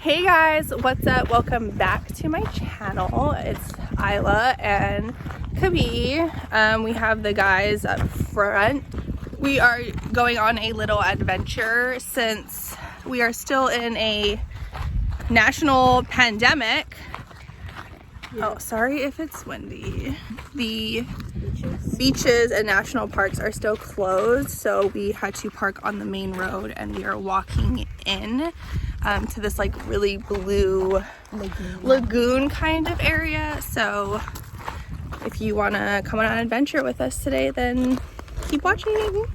Hey guys, what's up? Welcome back to my channel. It's Isla and Kabi. We have the guys up front. We are going on a little adventure since we are still in a national pandemic. Oh, sorry if it's windy. The beaches and national parks are still closed, so we had to park on the main road and we are walking in to this like really blue lagoon kind of area. So if you want to come on an adventure with us today, then keep watching.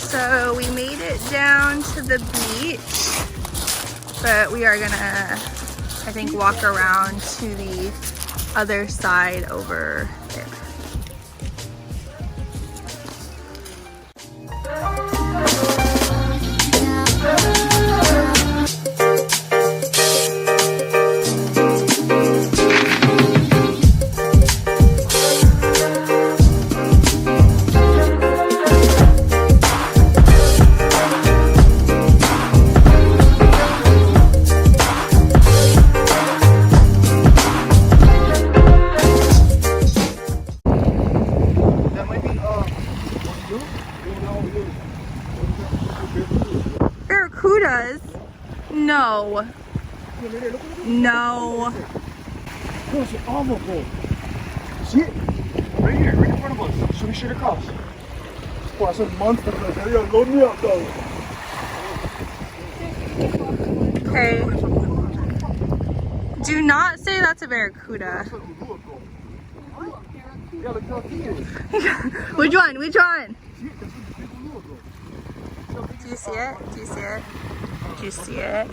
So we made it down to the beach, but we are gonna, I think, walk around to the other side over there. Barracudas? No. No. See it? Right here, right in front of us. Should we shoot across? Oh, that's a monster. Load me up, though. Okay. Do not say that's a barracuda. Which one? Which one? Do you see it? Do you see it? Do you see it?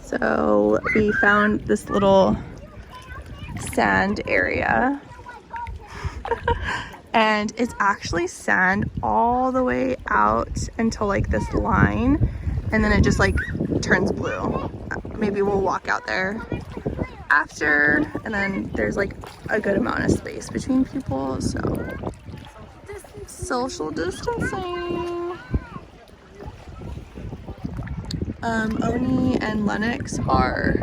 So we found this little sand area. And it's actually sand all the way out until like this line, and then it just like turns blue. Maybe we'll walk out there after, and then there's like a good amount of space between people, so social distancing. Oni and Lennox are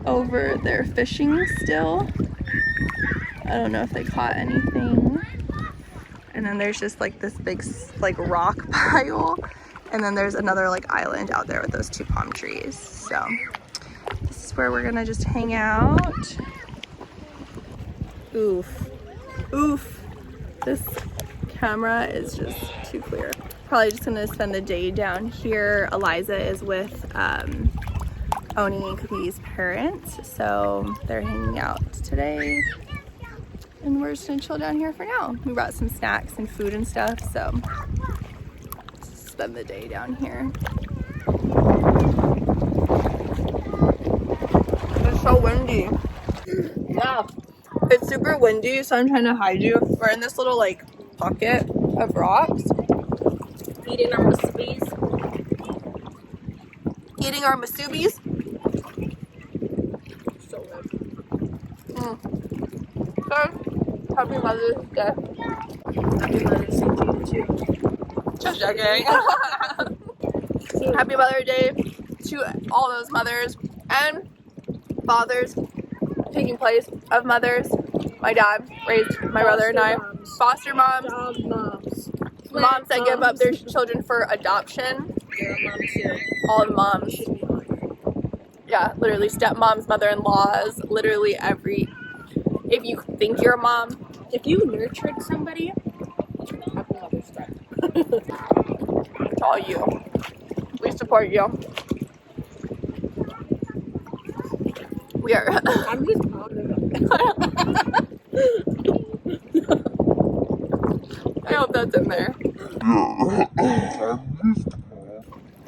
over there fishing still. I don't know if they caught anything. And then there's just like this big like rock pile, and then there's another like island out there with those two palm trees. So this is where we're gonna just hang out. Oof, oof, this camera is just too clear. Probably just gonna spend the day down here. Eliza is with Oni and Kabi's parents, so they're hanging out today. And we're just gonna chill down here for now. We brought some snacks and food and stuff, so spend the day down here. so windy. Yeah. It's super windy, so I'm trying to hide you. We're in this little like pocket of rocks. Eating our musubis. Eating our masubis. So good. So, happy Mother's Day. Happy Mother's Day to you too. Just joking. Happy Mother's Day to all those mothers and fathers taking place of mothers. My dad raised my brother and I. Moms. Foster moms. Dog moms. Moms that give up their children for adoption. Your mom too. All the moms. Should be honored. Yeah, literally stepmoms, mother-in-laws, literally every. If you think you're a mom, If you nurtured somebody, happy Mother's Day. it's all you. We support you. We are. I'm just proud of them. I hope that's in there.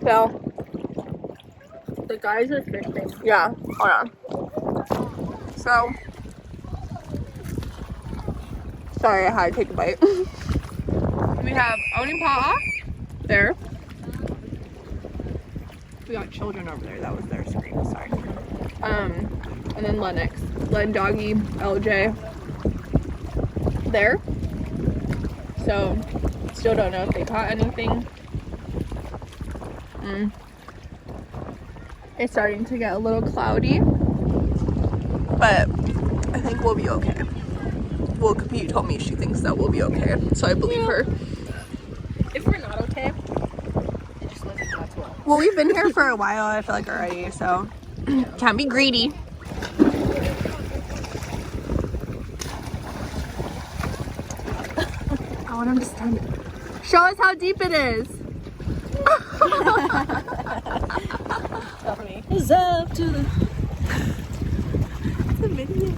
So, The guys are fishing. yeah, hold on. So, sorry, I had to take a bite. We have Oni Pa'a there. We got children over there. That was their screen. Sorry. And then Lennox, Len Doggy, LJ there. So, still don't know if they caught anything. It's starting to get a little cloudy, but I think we'll be okay. Well, Kapi told me she thinks that we'll be okay, so I believe her. If we're not okay, it just wasn't that well. Well, we've been here for a while, I feel like, already, so can't be greedy. I want him to stand. Show us how deep it is. It's up to the. It's a video.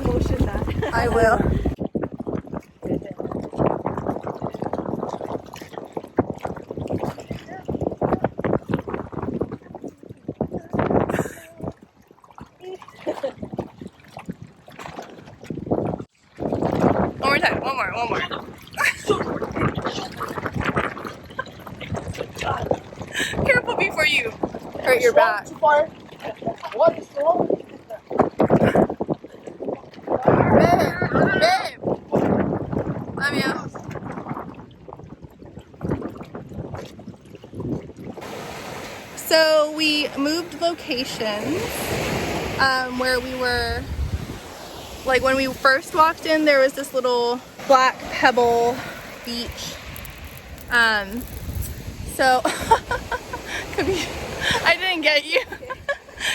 Motion that. I will. One more time. One more. Careful before you hurt your back. Too far. What? Babe. Love you. So we moved locations where we were, like when we first walked in, there was this little black pebble beach. So Kabi, I didn't get you.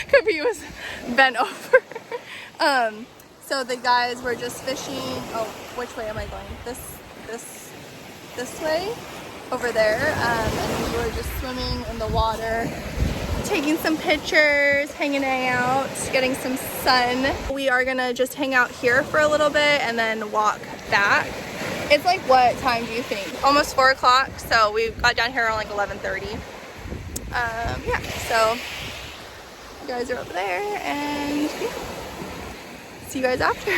Kabi was bent over. So the guys were just fishing. Oh, which way am I going? This way, over there. And we were just swimming in the water, taking some pictures, hanging out, getting some sun. We are gonna just hang out here for a little bit and then walk back. It's like, what time do you think? Almost 4 o'clock. So we got down here around like 11:30. Yeah. So you guys are over there, and yeah. See you guys after.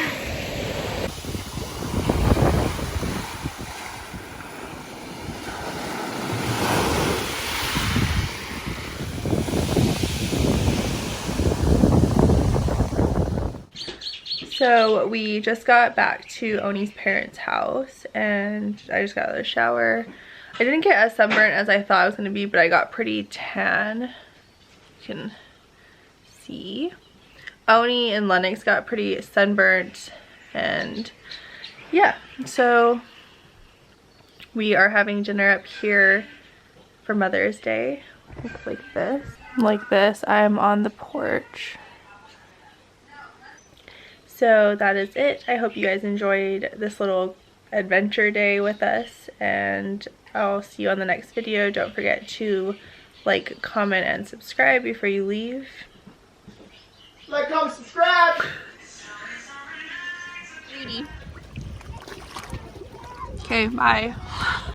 So we just got back to Oni's parents' house and I just got out of the shower. I didn't get as sunburnt as I thought I was going to be, but I got pretty tan. You can see. Oni and Lennox got pretty sunburnt, and yeah, so we are having dinner up here for Mother's Day. Look like this. Like this. I'm on the porch. So that is it. I hope you guys enjoyed this little adventure day with us, and I'll see you on the next video. Don't forget to like, comment, and subscribe before you leave. Like, comment, subscribe. Okay, bye.